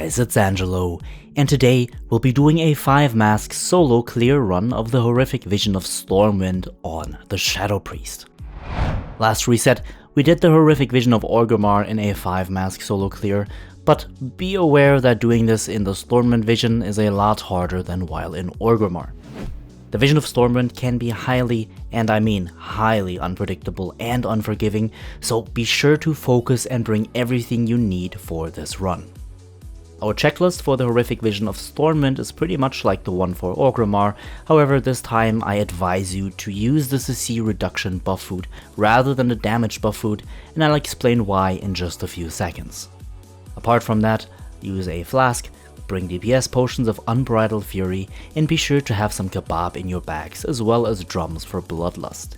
guys, it's Angelo, and today we'll be doing a 5-mask solo clear run of the horrific Vision of Stormwind on the Shadow Priest. Last reset, we did the horrific Vision of Orgrimmar in a 5-mask solo clear, but be aware that doing this in the Stormwind Vision is a lot harder than while in Orgrimmar. The Vision of Stormwind can be highly, and I mean highly, unpredictable and unforgiving, so be sure to focus and bring everything you need for this run. Our checklist for the horrific Vision of Stormwind is pretty much like the one for Orgrimmar, however this time I advise you to use the CC reduction buff food rather than the damage buff food, and I'll explain why in just a few seconds. Apart from that, use a flask, bring DPS potions of Unbridled Fury, and be sure to have some kebab in your bags as well as drums for bloodlust.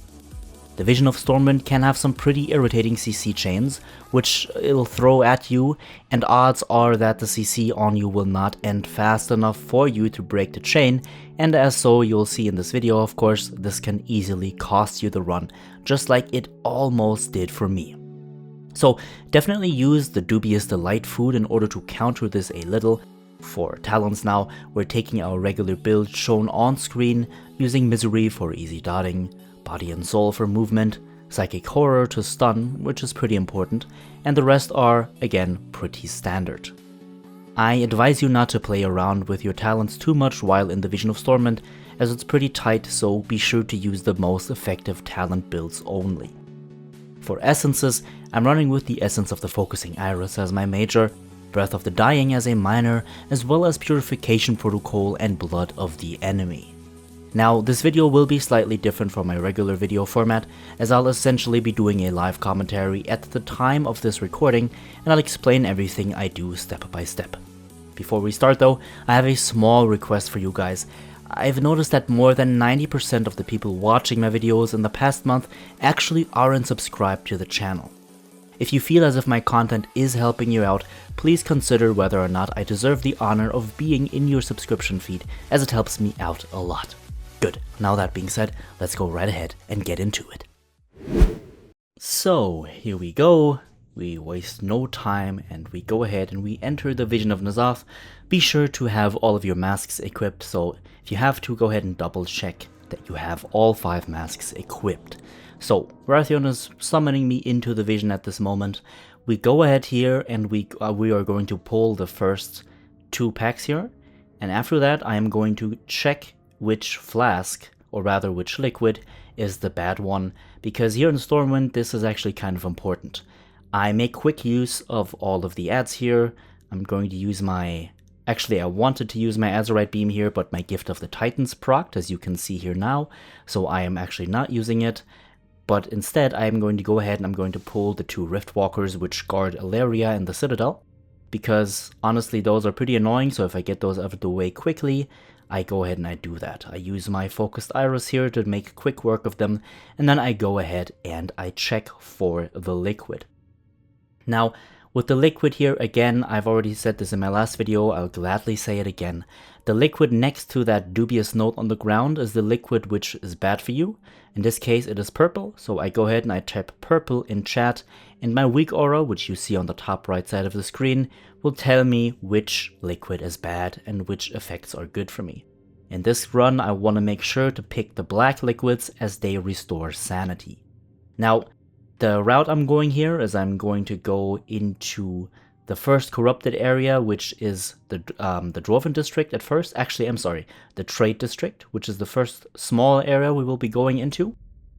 The Vision of Stormwind can have some pretty irritating CC chains, which it'll throw at you, and odds are that the CC on you will not end fast enough for you to break the chain, and as so you'll see in this video of course, this can easily cost you the run, just like it almost did for me. So definitely use the Dubious Delight food in order to counter this a little. For talents now, we're taking our regular build shown on screen, using Misery for easy dotting, Body and Soul for movement, Psychic Horror to stun, which is pretty important, and the rest are, again, pretty standard. I advise you not to play around with your talents too much while in the Vision of Stormwind, as it's pretty tight, so be sure to use the most effective talent builds only. For essences, I'm running with the Essence of the Focusing Iris as my major, Breath of the Dying as a minor, as well as Purification Protocol and Blood of the Enemy. Now, this video will be slightly different from my regular video format, as I'll essentially be doing a live commentary at the time of this recording, and I'll explain everything I do step by step. Before we start though, I have a small request for you guys. I've noticed that more than 90% of the people watching my videos in the past month actually aren't subscribed to the channel. If you feel as if my content is helping you out, please consider whether or not I deserve the honor of being in your subscription feed, as it helps me out a lot. Good, now that being said, let's go right ahead and get into it. So, here we go. We waste no time and we go ahead and we enter the Vision of N'Zoth. Be sure to have all of your masks equipped, so if you have to, go ahead and double check that you have all 5 masks equipped. So, Wrathion is summoning me into the Vision at this moment. We go ahead here and we are going to pull the first 2 packs here, and after that I am going to check which flask, or rather which liquid, is the bad one, because here in Stormwind this is actually kind of important. I make quick use of all of the ads here. I'm going to use my... Actually, I wanted to use my Azurite Beam here, but my Gift of the Titans procced, as you can see here now, so I am actually not using it. But instead, I am going to go ahead and I'm going to pull the 2 Riftwalkers which guard Illyria and the Citadel, because honestly those are pretty annoying, so if I get those out of the way quickly, I go ahead and I do that. I use my Focused Iris here to make quick work of them, and then I go ahead and I check for the liquid. Now, with the liquid here, again, I've already said this in my last video, I'll gladly say it again. The liquid next to that dubious note on the ground is the liquid which is bad for you. In this case it is purple, so I go ahead and I type purple in chat, and my weak aura, which you see on the top right side of the screen, will tell me which liquid is bad and which effects are good for me. In this run I want to make sure to pick the black liquids as they restore sanity. Now, the route I'm going here is I'm going to go into the first corrupted area, which is the Dwarven District at first. Actually, I'm sorry, the Trade District, which is the first small area we will be going into.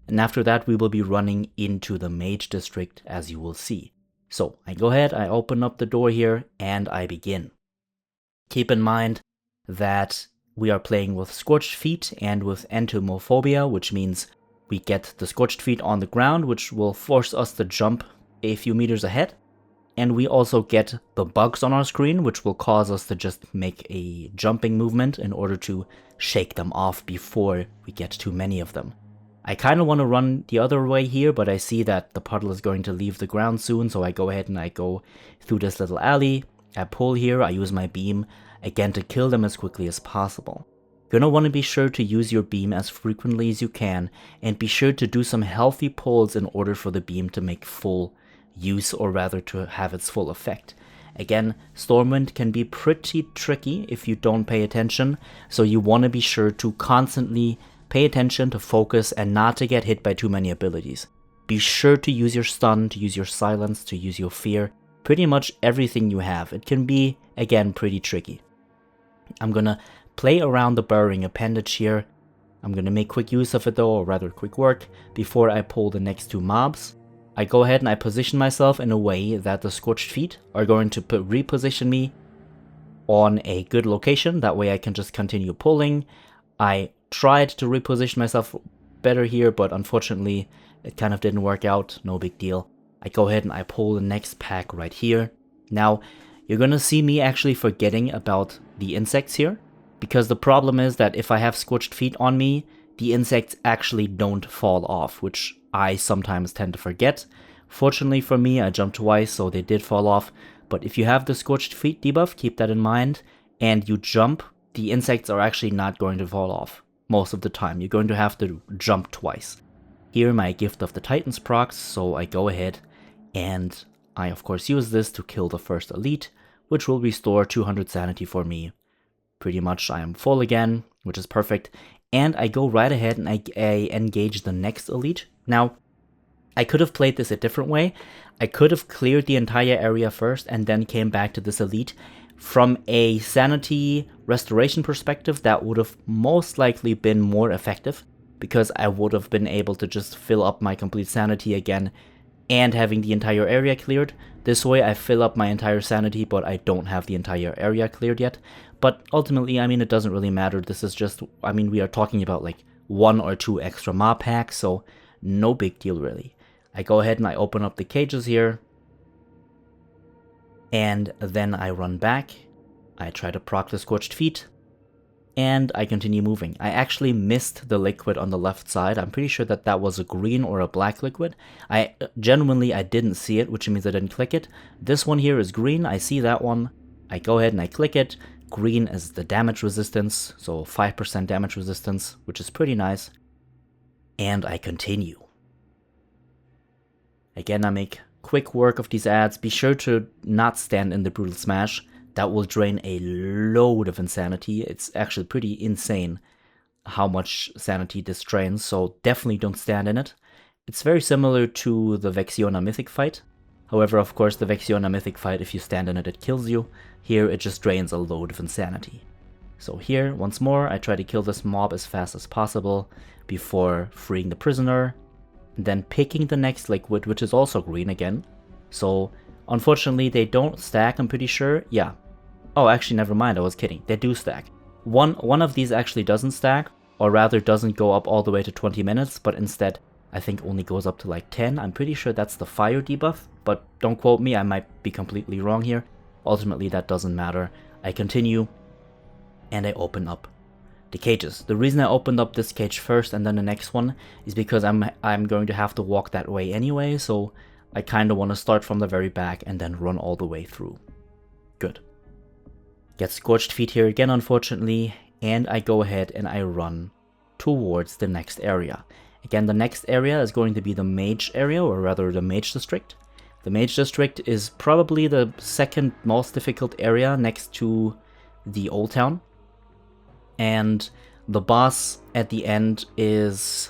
And after that, we will be running into the Mage District, as you will see. So I go ahead, I open up the door here, and I begin. Keep in mind that we are playing with Scorched Feet and with Entomophobia, which means we get the Scorched Feet on the ground, which will force us to jump a few meters ahead. And we also get the bugs on our screen, which will cause us to just make a jumping movement in order to shake them off before we get too many of them. I kind of want to run the other way here, but I see that the puddle is going to leave the ground soon, so I go ahead and I go through this little alley. I pull here, I use my beam, again to kill them as quickly as possible. You're going to want to be sure to use your beam as frequently as you can, and be sure to do some healthy pulls in order for the beam to make full use, or rather to have its full effect. Again, Stormwind can be pretty tricky if you don't pay attention, so you want to be sure to constantly pay attention, to focus, and not to get hit by too many abilities. Be sure to use your stun, to use your silence, to use your fear, pretty much everything you have. It can be, again, pretty tricky. I'm gonna play around the burrowing appendage here. I'm gonna make quick use of it though, or rather quick work, before I pull the next two mobs. I go ahead and I position myself in a way that the Scorched Feet are going to reposition me on a good location. That way I can just continue pulling. I tried to reposition myself better here, but unfortunately it kind of didn't work out. No big deal. I go ahead and I pull the next pack right here. Now, you're gonna see me actually forgetting about the insects here, because the problem is that if I have Scorched Feet on me, the insects actually don't fall off, which I sometimes tend to forget. Fortunately for me, I jumped twice, so they did fall off. But if you have the Scorched Feet debuff, keep that in mind, and you jump, the insects are actually not going to fall off most of the time. You're going to have to jump twice. Here, my Gift of the Titans procs, so I go ahead and I of course use this to kill the first elite, which will restore 200 sanity for me. Pretty much I am full again, which is perfect. And I go right ahead and I engage the next elite. Now, I could have played this a different way. I could have cleared the entire area first and then came back to this elite. From a sanity restoration perspective, that would have most likely been more effective, because I would have been able to just fill up my complete sanity again and having the entire area cleared. This way I fill up my entire sanity, but I don't have the entire area cleared yet. But ultimately, I mean, it doesn't really matter. This is just, I mean, we are talking about like 1 or 2 extra mob packs, so no big deal really. I go ahead and I open up the cages here, and then I run back. I try to proc the Scorched Feet, and I continue moving. I actually missed the liquid on the left side. I'm pretty sure that that was a green or a black liquid. I didn't see it, which means I didn't click it. This one here is green. I see that one. I go ahead and I click it. Green is the damage resistance, so 5% damage resistance, which is pretty nice. And I continue. Again, I make quick work of these ads. Be sure to not stand in the Brutal Smash. That will drain a load of insanity. It's actually pretty insane how much sanity this drains, so definitely don't stand in it. It's very similar to the Vexiona Mythic fight. However, of course, the Vexiona Mythic fight, if you stand in it, it kills you. Here, it just drains a load of insanity. So here, once more, I try to kill this mob as fast as possible before freeing the prisoner, and then picking the next liquid, which is also green again. So, unfortunately, they don't stack, I'm pretty sure. Yeah. Oh, actually, never mind, I was kidding. They do stack. One of these actually doesn't stack, or rather doesn't go up all the way to 20 minutes, but instead, I think only goes up to like 10. I'm pretty sure that's the fire debuff, but don't quote me, I might be completely wrong here. Ultimately, that doesn't matter. I continue, and I open up the cages. The reason I opened up this cage first and then the next one is because I'm going to have to walk that way anyway, so I kind of want to start from the very back and then run all the way through. Good. Get Scorched Feet here again, unfortunately, and I go ahead and I run towards the next area. Again, the next area is going to be the Mage area, or rather the Mage District. The Mage District is probably the second most difficult area next to the Old Town. And the boss at the end is,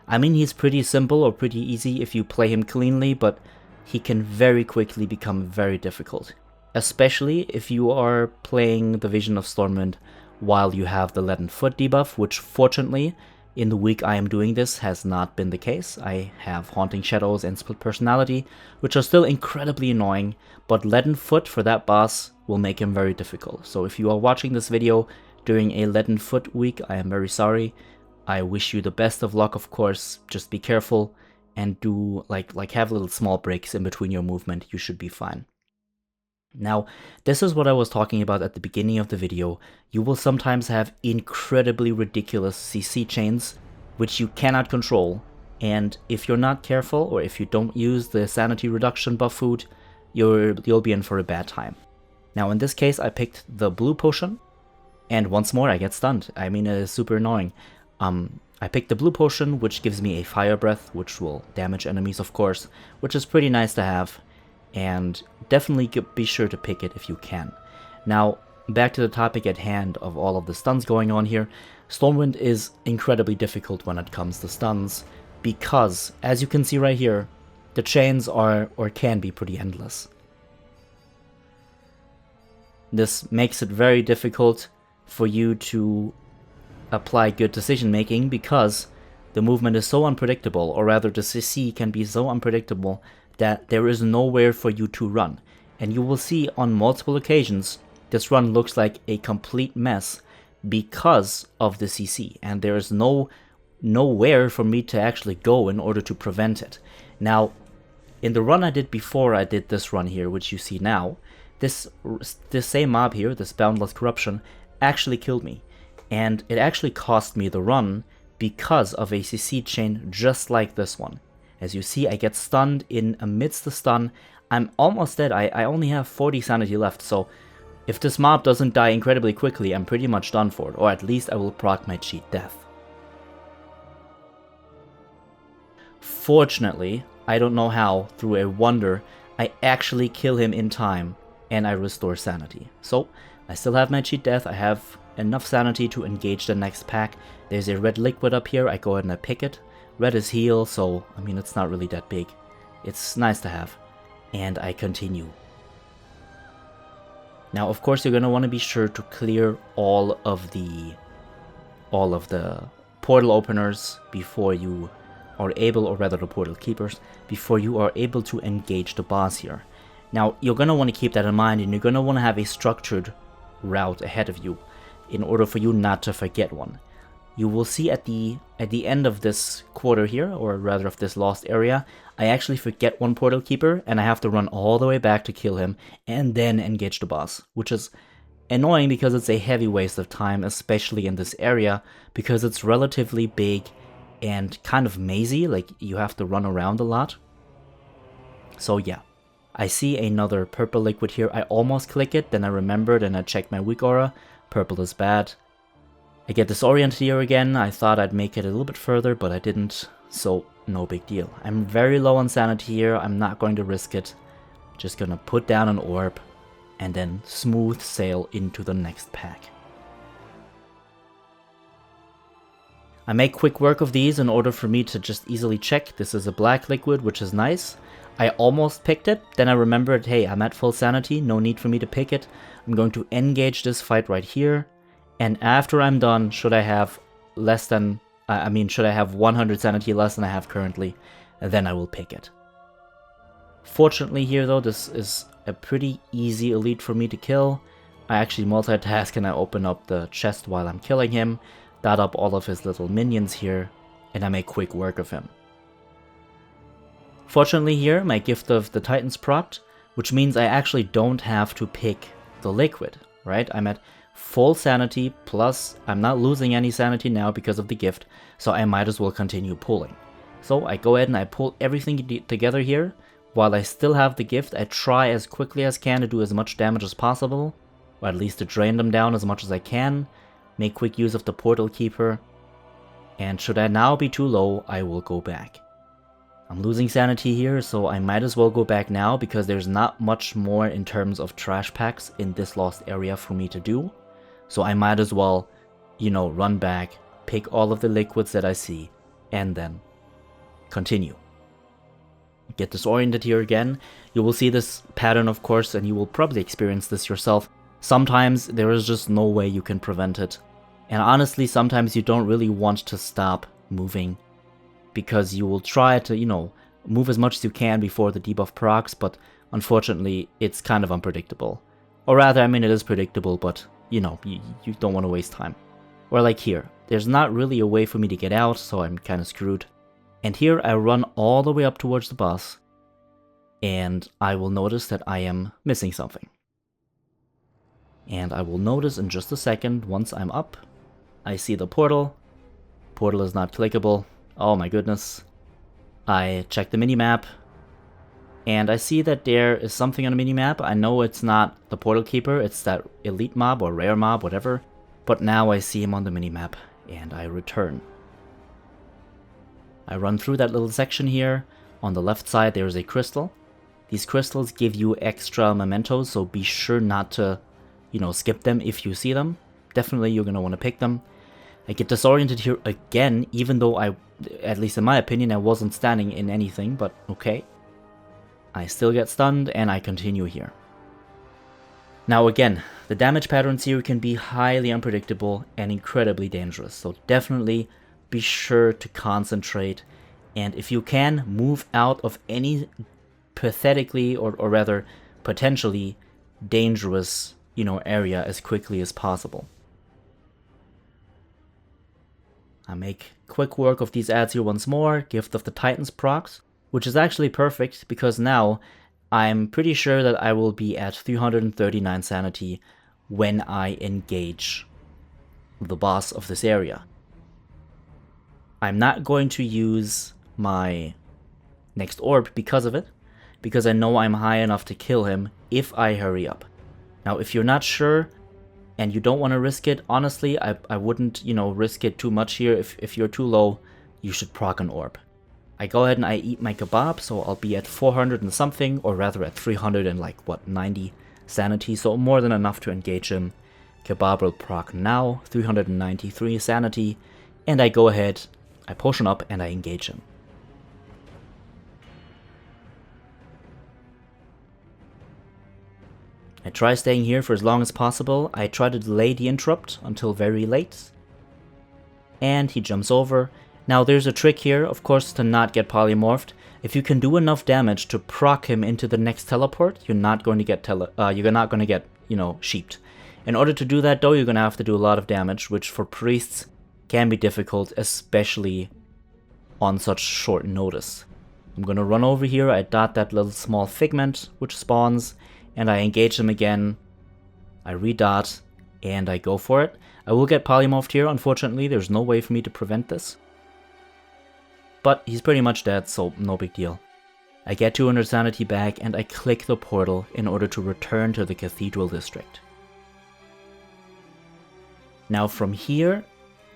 I mean, he's pretty simple or pretty easy if you play him cleanly, but he can very quickly become very difficult. Especially if you are playing the Vision of Stormwind while you have the Leaden Foot debuff, which fortunately, in the week I am doing this, has not been the case. I have Haunting Shadows and Split Personality, which are still incredibly annoying, but Leaden Foot for that boss will make him very difficult. So if you are watching this video during a Leaden Foot week, I am very sorry. I wish you the best of luck, of course. Just be careful and do like have little small breaks in between your movement. You should be fine. Now, this is what I was talking about at the beginning of the video. You will sometimes have incredibly ridiculous CC chains, which you cannot control, and if you're not careful, or if you don't use the sanity reduction buff food, you'll be in for a bad time. Now, in this case, I picked the blue potion, and once more I get stunned. I mean, it is super annoying. I picked the blue potion, which gives me a fire breath, which will damage enemies, of course, which is pretty nice to have. and definitely be sure to pick it if you can. Now, back to the topic at hand of all of the stuns going on here. Stormwind is incredibly difficult when it comes to stuns, because, as you can see right here, the chains are, or can be, pretty endless. This makes it very difficult for you to apply good decision making, because the movement is so unpredictable, or rather the CC can be so unpredictable that there is nowhere for you to run. And you will see on multiple occasions this run looks like a complete mess because of the CC, and there is nowhere for me to actually go in order to prevent it. Now, in the run I did before I did this run here, which you see now, this same mob here, this Boundless Corruption, actually killed me. And it actually cost me the run because of a CC chain just like this one. As you see, I get stunned in amidst the stun. I'm almost dead. I only have 40 sanity left, so if this mob doesn't die incredibly quickly, I'm pretty much done for, or at least I will proc my cheat death. Fortunately, I don't know how, through a wonder, I actually kill him in time, and I restore sanity. So, I still have my cheat death, I have enough sanity to engage the next pack. There's a red liquid up here, I go ahead and I pick it. Red is heal, so, I mean, it's not really that big. It's nice to have. And I continue. Now, of course, you're going to want to be sure to clear all of the portal openers before you are able, or rather the portal keepers, before you are able to engage the boss here. Now, you're going to want to keep that in mind, and you're going to want to have a structured route ahead of you in order for you not to forget one. You will see at the end of this quarter here, or rather of this lost area, I actually forget one portal keeper, and I have to run all the way back to kill him, and then engage the boss, which is annoying because it's a heavy waste of time, especially in this area, because it's relatively big and kind of mazy, like you have to run around a lot. So yeah, I see another purple liquid here. I almost click it, then I remembered and I checked my weak aura. Purple is bad. I get disoriented here again. I thought I'd make it a little bit further, but I didn't, so no big deal. I'm very low on sanity here. I'm not going to risk it. Just gonna put down an orb and then smooth sail into the next pack. I make quick work of these in order for me to just easily check. This is a black liquid, which is nice. I almost picked it, then I remembered, hey, I'm at full sanity, no need for me to pick it. I'm going to engage this fight right here, and after I'm done, should I have should I have 100 sanity less than I have currently, then I will pick it. Fortunately here though, this is a pretty easy elite for me to kill. I actually multitask and I open up the chest while I'm killing him, dot up all of his little minions here, and I make quick work of him. Fortunately here, my Gift of the Titans procced, which means I actually don't have to pick the liquid, right? I'm at full sanity, plus I'm not losing any sanity now because of the gift, so I might as well continue pulling. So I go ahead and I pull everything together here. While I still have the gift, I try as quickly as can to do as much damage as possible, or at least to drain them down as much as I can, make quick use of the portal keeper, and should I now be too low, I will go back. I'm losing sanity here, so I might as well go back now because there's not much more in terms of trash packs in this lost area for me to do. So I might as well, run back, pick all of the liquids that I see, and then continue. Get disoriented here again. You will see this pattern, of course, and you will probably experience this yourself. Sometimes there is just no way you can prevent it. And honestly, sometimes you don't really want to stop moving, because you will try to, move as much as you can before the debuff procs, but unfortunately, it's kind of unpredictable. Or rather, I mean, it is predictable, but, you don't want to waste time. Or like here, there's not really a way for me to get out, so I'm kind of screwed. And here I run all the way up towards the boss, and I will notice that I am missing something. And I will notice in just a second, once I'm up, I see the portal. Portal is not clickable. Oh my goodness. I check the minimap, and I see that there is something on the minimap. I know it's not the portal keeper, it's that elite mob or rare mob, whatever. But now I see him on the minimap, and I return. I run through that little section here. On the left side there is a crystal. These crystals give you extra mementos, so be sure not to, skip them if you see them. Definitely you're going to want to pick them. I get disoriented here again, even though at least in my opinion, I wasn't standing in anything, but okay. I still get stunned, and I continue here. Now again, the damage patterns here can be highly unpredictable and incredibly dangerous, so definitely be sure to concentrate, and if you can, move out of any pathetically or rather potentially dangerous, area as quickly as possible. I make quick work of these ads here once more, Gift of the Titans procs, which is actually perfect because now I'm pretty sure that I will be at 339 sanity when I engage the boss of this area. I'm not going to use my next orb because of it, because I know I'm high enough to kill him if I hurry up. Now, if you're not sure and you don't want to risk it, honestly, I wouldn't, risk it too much here. If you're too low, you should proc an orb. I go ahead and I eat my kebab, so I'll be at 400 and something, or rather at 300 and 90 sanity, so more than enough to engage him. Kebab will proc now, 393 sanity, and I go ahead, I potion up and I engage him. I try staying here for as long as possible. I try to delay the interrupt until very late. And he jumps over. Now there's a trick here, of course, to not get polymorphed. If you can do enough damage to proc him into the next teleport, you're not going to get sheeped. In order to do that though, you're going to have to do a lot of damage, which for priests can be difficult, especially on such short notice. I'm going to run over here, I dot that little small figment which spawns, and I engage him again. I redot, and I go for it. I will get polymorphed here, unfortunately, there's no way for me to prevent this. But he's pretty much dead, so no big deal. I get 200 sanity back, and I click the portal in order to return to the Cathedral District. Now from here,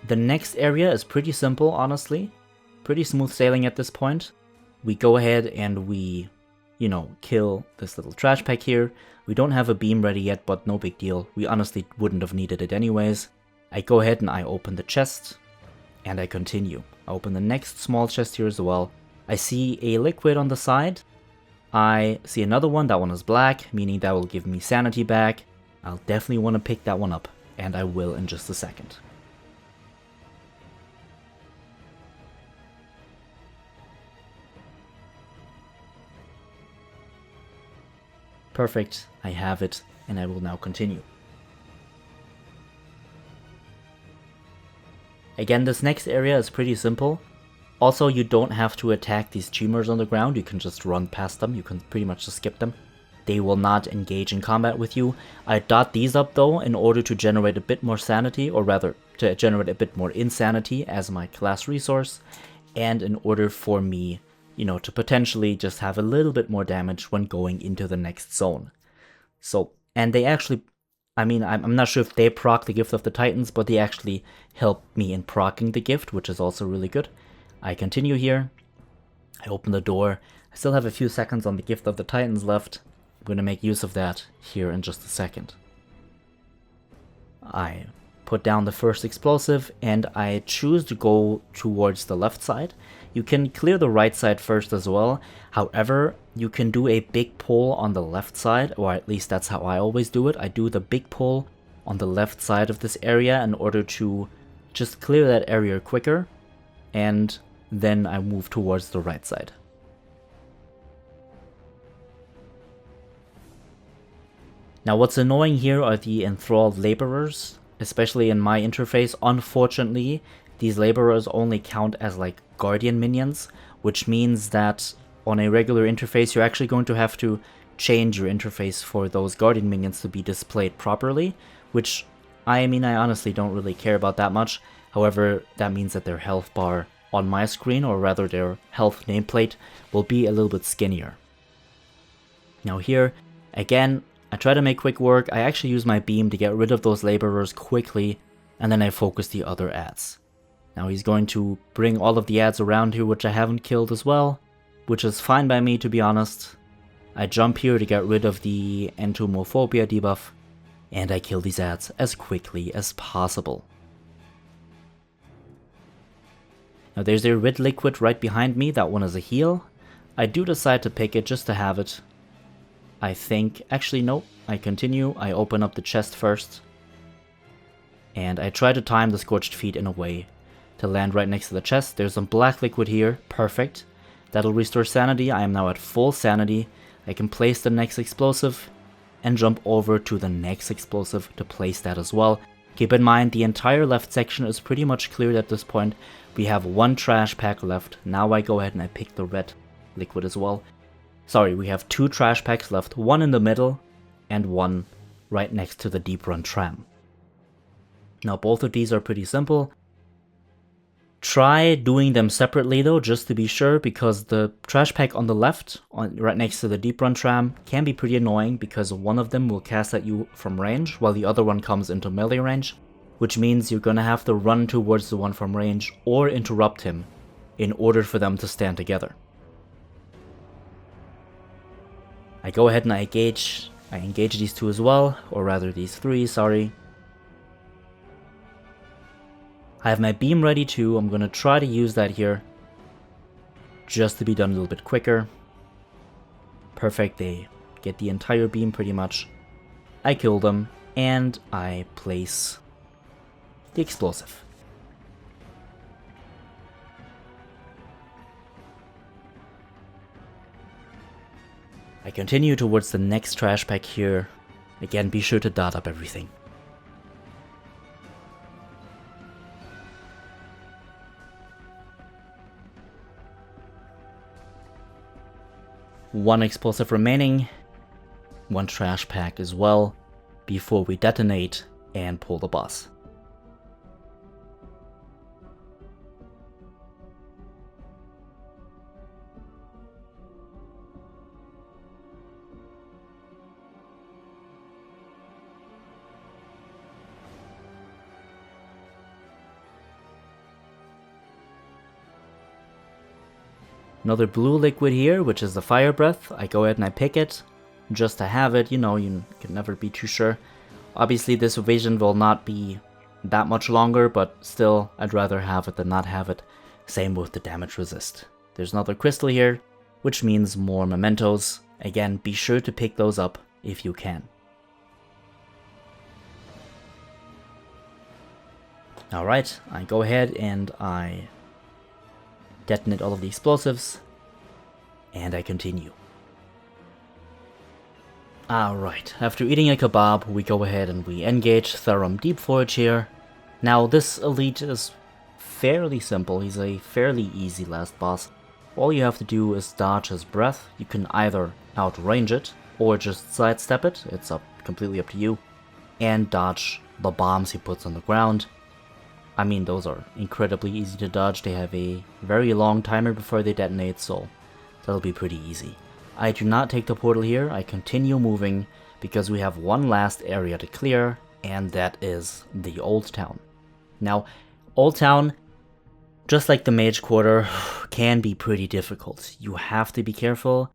the next area is pretty simple, honestly. Pretty smooth sailing at this point. We go ahead and we, kill this little trash pack here. We don't have a beam ready yet, but no big deal. We honestly wouldn't have needed it anyways. I go ahead and I open the chest, and I continue. I open the next small chest here as well. I see a liquid on the side. I see another one. That one is black, meaning that will give me sanity back. I'll definitely want to pick that one up, and I will in just a second. Perfect, I have it, and I will now continue. Again, this next area is pretty simple. Also, you don't have to attack these tumors on the ground, you can just run past them, you can pretty much just skip them. They will not engage in combat with you. I dot these up though in order to generate a bit more sanity, or rather, to generate a bit more insanity as my class resource, and in order for me, to potentially just have a little bit more damage when going into the next zone. So, and they actually, I'm not sure if they proc the Gift of the Titans, but they actually help me in proccing the gift, which is also really good. I continue here, I open the door, I still have a few seconds on the Gift of the Titans left. I'm going to make use of that here in just a second. I put down the first explosive, and I choose to go towards the left side. You can clear the right side first as well. However, you can do a big pull on the left side, or at least that's how I always do it. I do the big pull on the left side of this area in order to just clear that area quicker, and then I move towards the right side. Now what's annoying here are the enthralled laborers, especially in my interface. Unfortunately, these laborers only count as guardian minions, which means that on a regular interface you're actually going to have to change your interface for those guardian minions to be displayed properly, which I honestly don't really care about that much. However, that means that their health bar on my screen, or rather their health nameplate, will be a little bit skinnier. Now here, again, I try to make quick work. I actually use my beam to get rid of those laborers quickly, and then I focus the other ads. Now he's going to bring all of the ads around here, which I haven't killed as well, which is fine by me, to be honest. I jump here to get rid of the entomophobia debuff, and I kill these ads as quickly as possible. Now there's a red liquid right behind me, that one is a heal. I do decide to pick it just to have it. I think, actually no, I continue, I open up the chest first. And I try to time the Scorched Feet in a way to land right next to the chest. There's some black liquid here, perfect. That'll restore sanity, I am now at full sanity. I can place the next explosive and jump over to the next explosive to place that as well. Keep in mind, the entire left section is pretty much cleared at this point. We have one trash pack left. Now I go ahead and I pick the red liquid as well. Sorry, we have two trash packs left, one in the middle and one right next to the deep run tram. Now both of these are pretty simple. Try doing them separately though, just to be sure, because the trash pack on the left, right next to the deep run tram, can be pretty annoying because one of them will cast at you from range while the other one comes into melee range, which means you're gonna have to run towards the one from range or interrupt him in order for them to stand together. I go ahead and I engage these two as well, or rather these three, sorry. I have my beam ready too, I'm gonna try to use that here, just to be done a little bit quicker. Perfect, they get the entire beam pretty much. I kill them, and I place the explosive. I continue towards the next trash pack here. Again, be sure to dot up everything. One explosive remaining, one trash pack as well, before we detonate and pull the boss. Another blue liquid here, which is the fire breath. I go ahead and I pick it, just to have it, you know, you can never be too sure. Obviously this vision will not be that much longer, but still, I'd rather have it than not have it. Same with the damage resist. There's another crystal here, which means more mementos. Again, be sure to pick those up if you can. Alright, I go ahead and I detonate all of the explosives, and I continue. Alright, after eating a kebab, we go ahead and we engage Therum Deep Forge here. Now this elite is fairly simple, he's a fairly easy last boss. All you have to do is dodge his breath. You can either outrange it, or just sidestep it, it's completely up to you, and dodge the bombs he puts on the ground. I mean, those are incredibly easy to dodge, they have a very long timer before they detonate, so that'll be pretty easy. I do not take the portal here, I continue moving, because we have one last area to clear, and that is the Old Town. Now, Old Town, just like the Mage Quarter, can be pretty difficult. You have to be careful,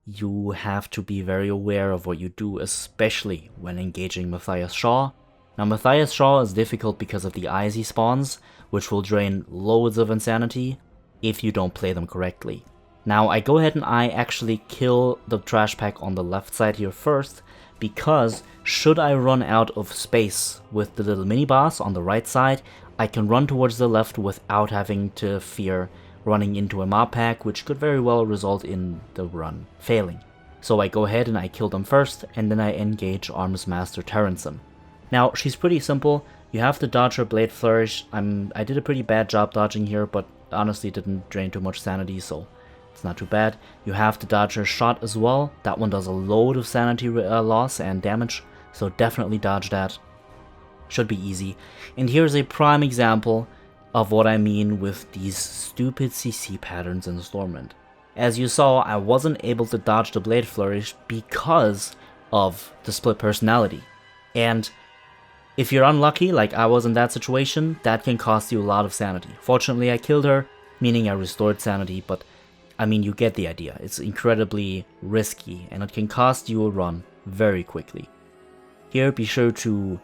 you have to be very aware of what you do, especially when engaging Matthias Shaw. Now Matthias Shaw is difficult because of the eyes he spawns, which will drain loads of insanity if you don't play them correctly. Now I go ahead and I actually kill the trash pack on the left side here first, because should I run out of space with the little mini boss on the right side, I can run towards the left without having to fear running into a mob pack, which could very well result in the run failing. So I go ahead and I kill them first, and then I engage Arms Master Terrancem. Now, she's pretty simple. You have to dodge her Blade Flourish. I did a pretty bad job dodging here, but honestly didn't drain too much sanity, so it's not too bad. You have to dodge her shot as well. That one does a load of sanity loss and damage, so definitely dodge that. Should be easy. And here's a prime example of what I mean with these stupid CC patterns in Stormwind. As you saw, I wasn't able to dodge the Blade Flourish because of the split personality. And if you're unlucky, like I was in that situation, that can cost you a lot of sanity. Fortunately, I killed her, meaning I restored sanity, but I mean, you get the idea. It's incredibly risky, and it can cost you a run very quickly. Here, be sure to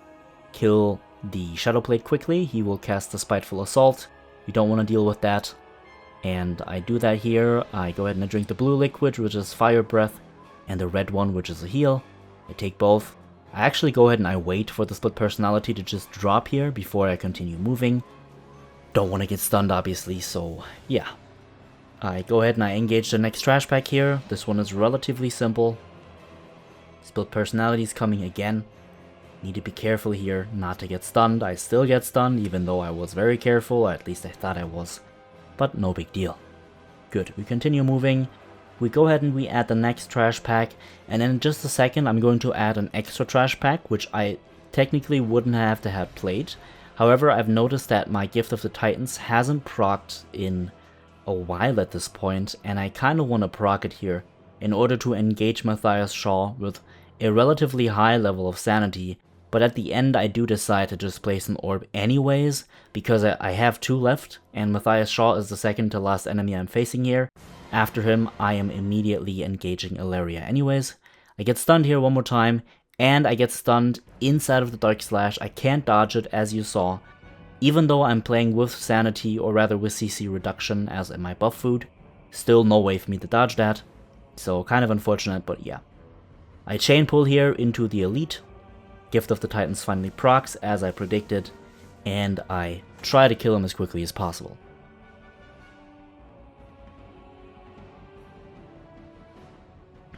kill the Shadowplate quickly. He will cast the Spiteful Assault. You don't want to deal with that. And I do that here. I go ahead and I drink the blue liquid, which is Fire Breath, and the red one, which is a heal. I take both. I actually go ahead and I wait for the Split Personality to just drop here before I continue moving. Don't want to get stunned, obviously, so yeah. I go ahead and I engage the next trash pack here. This one is relatively simple. Split Personality is coming again. Need to be careful here not to get stunned. I still get stunned, even though I was very careful, at least I thought I was. But no big deal. Good, we continue moving. We go ahead and we add the next trash pack, and then in just a second I'm going to add an extra trash pack, which I technically wouldn't have to have played. However, I've noticed that my Gift of the Titans hasn't procced in a while at this point, and I kind of want to proc it here in order to engage Matthias Shaw with a relatively high level of sanity. But at the end I do decide to just place an orb anyways, because I have 2 left, and Matthias Shaw is the second to last enemy I'm facing here. After him, I am immediately engaging Illyria anyways. I get stunned here one more time, and I get stunned inside of the Dark Slash. I can't dodge it, as you saw. Even though I'm playing with sanity, or rather with CC reduction as in my buff food, still no way for me to dodge that. So kind of unfortunate, but yeah. I chain pull here into the Elite. Gift of the Titans finally procs, as I predicted, and I try to kill him as quickly as possible.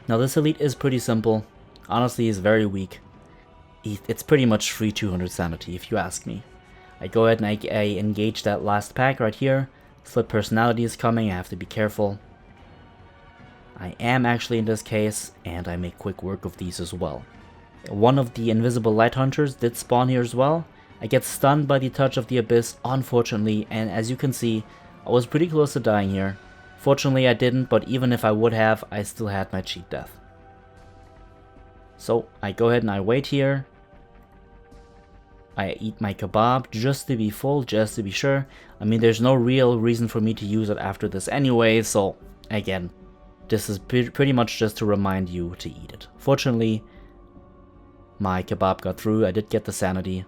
Now this Elite is pretty simple. Honestly, he's very weak. It's pretty much free 200 sanity, if you ask me. I go ahead and I engage that last pack right here. Split Personality is coming, I have to be careful. I am actually in this case, and I make quick work of these as well. One of the invisible light hunters did spawn here as well. I get stunned by the Touch of the Abyss, unfortunately, and as you can see, I was pretty close to dying here. Fortunately I didn't, but even if I would have, I still had my cheat death. So I go ahead and I wait here. I eat my kebab just to be full, just to be sure. I mean, there's no real reason for me to use it after this anyway, so again, this is pretty much just to remind you to eat it. Fortunately, my kebab got through, I did get the sanity.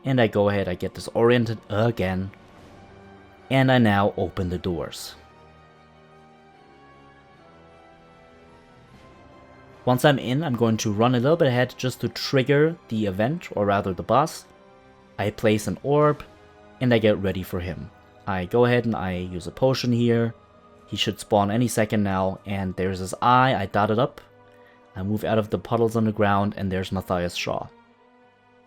And I go ahead, I get disoriented again. And I now open the doors. Once I'm in, I'm going to run a little bit ahead just to trigger the event, or rather the boss. I place an orb, and I get ready for him. I go ahead and I use a potion here. He should spawn any second now, and there's his eye, I dot it up. I move out of the puddles on the ground, and there's Matthias Shaw.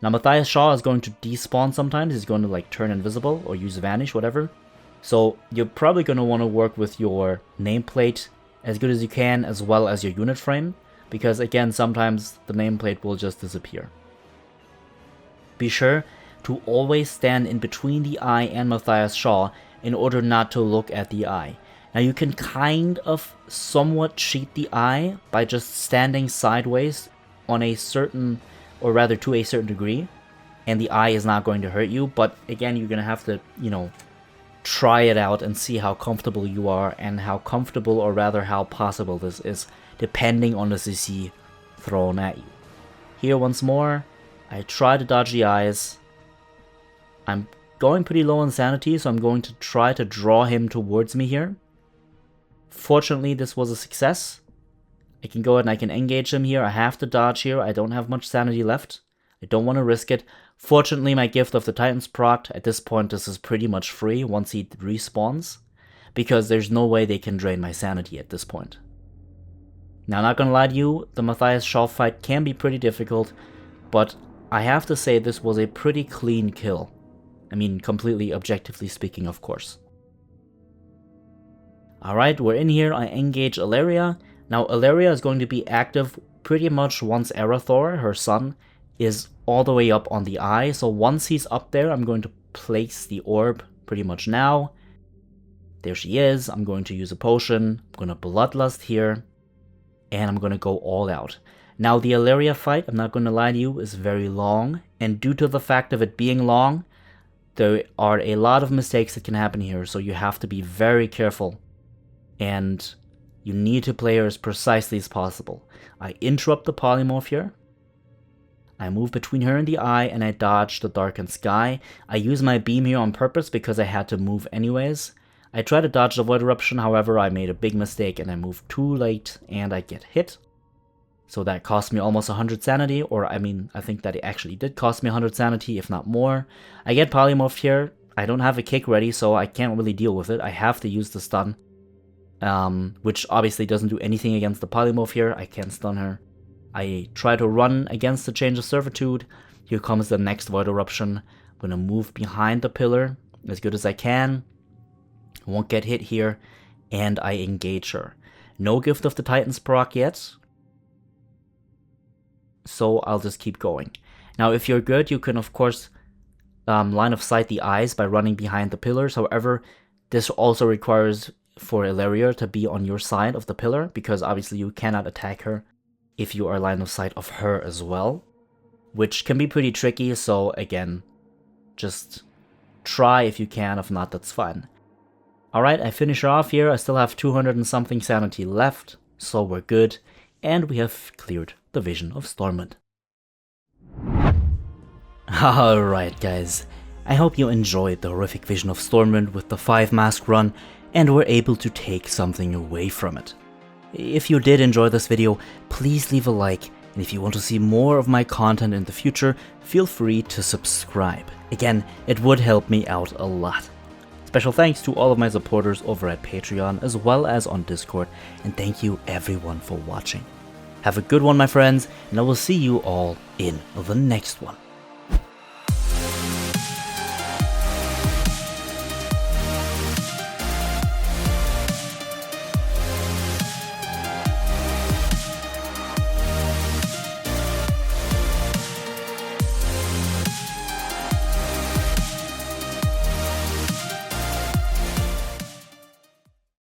Now Matthias Shaw is going to despawn sometimes, he's going to like turn invisible, or use vanish, whatever. So you're probably going to want to work with your nameplate as good as you can, as well as your unit frame. Because again, sometimes the nameplate will just disappear. Be sure to always stand in between the eye and Matthias Shaw in order not to look at the eye. Now you can kind of somewhat cheat the eye by just standing sideways on a certain, or rather to a certain degree, and the eye is not going to hurt you, but again, you're going to have to, try it out and see how comfortable you are, and how comfortable, or rather how possible this is, depending on the CC thrown at you. Here once more, I try to dodge the eyes. I'm going pretty low on sanity, so I'm going to try to draw him towards me here. Fortunately, this was a success. I can go ahead and I can engage him here. I have to dodge here. I don't have much sanity left. I don't want to risk it. Fortunately, my Gift of the Titans procced. At this point, this is pretty much free once he respawns, because there's no way they can drain my sanity at this point. Now, not gonna lie to you, the Matthias Shaw fight can be pretty difficult, but I have to say this was a pretty clean kill. I mean, completely objectively speaking, of course. Alright, we're in here, I engage Illyria. Now, Illyria is going to be active pretty much once Arathor, her son, is all the way up on the eye. So once he's up there, I'm going to place the orb pretty much now. There she is. I'm going to use a potion. I'm going to Bloodlust here. And I'm going to go all out. Now, the Illyria fight, I'm not going to lie to you, is very long. And due to the fact of it being long, there are a lot of mistakes that can happen here. So you have to be very careful and you need to play her as precisely as possible. I interrupt the polymorph here. I move between her and the eye, and I dodge the darkened sky. I use my beam here on purpose because I had to move anyways. I try to dodge the void eruption, however I made a big mistake and I moved too late and I get hit. So that cost me almost 100 sanity, or I mean, I think that it actually did cost me 100 sanity, if not more. I get polymorphed here. I don't have a kick ready, so I can't really deal with it. I have to use the stun, which obviously doesn't do anything against the polymorph here. I can't stun her. I try to run against the Change of Servitude. Here comes the next Void Eruption. I'm gonna move behind the pillar as good as I can. Won't get hit here, and I engage her. No Gift of the Titans proc yet, so I'll just keep going. Now, if you're good, you can of course line of sight the eyes by running behind the pillars. However, this also requires for Illyria to be on your side of the pillar, because obviously you cannot attack her if you are line of sight of her as well, which can be pretty tricky. So again, just try if you can, if not, that's fine. Alright, I finish her off here. I still have 200 and something sanity left, so we're good, and we have cleared the Vision of Stormwind. Alright guys, I hope you enjoyed the horrific Vision of Stormwind with the 5 mask run and were able to take something away from it. If you did enjoy this video, please leave a like, and if you want to see more of my content in the future, feel free to subscribe. Again, it would help me out a lot. Special thanks to all of my supporters over at Patreon as well as on Discord, and thank you everyone for watching. Have a good one, my friends, and I will see you all in the next one.